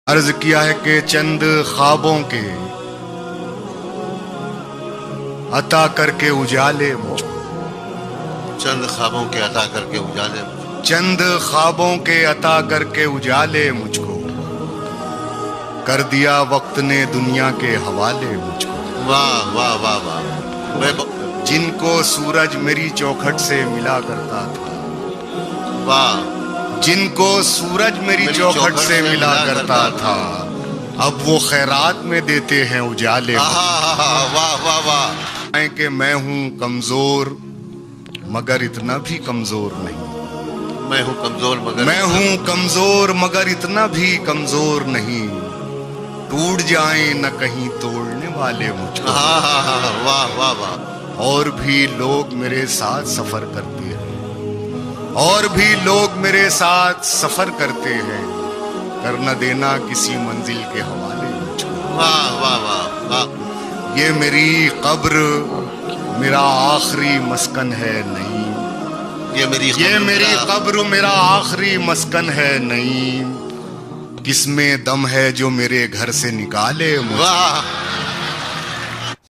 عرض کیا ہے کہ چند خوابوں کے عطا کر کے اجالے مجھ کو، چند خوابوں کے عطا کر کے اجالے چند خوابوں کے عطا کر کے اجالے مجھ کو، کر دیا وقت نے دنیا کے حوالے مجھ کو۔ واہ واہ واہ واہ، جن کو سورج میری چوکھٹ سے ملا کرتا تھا، واہ، جن کو سورج میری چوکھٹ سے ملا کرتا تھا، اب وہ خیرات میں دیتے ہیں اجالے مجھ کو۔ واہ واہ واہ، کہ میں ہوں کمزور مگر اتنا بھی کمزور نہیں، میں ہوں کمزور مگر میں ہوں کمزور مگر اتنا بھی کمزور نہیں، ٹوٹ جائیں نہ کہیں توڑنے والے مجھ کو۔ واہ واہ واہ، اور بھی لوگ میرے ساتھ سفر کرتے ہیں، اور بھی لوگ میرے ساتھ سفر کرتے ہیں، کر نہ دینا کسی منزل کے حوالے مجھ کو۔ واہ واہ واہ واہ، یہ میری قبر میرا آخری مسکن ہے نہیں، یہ میری قبر میرا آخری مسکن ہے نہیں، کس میں دم ہے جو میرے گھر سے نکالے مجھ کو۔ واہ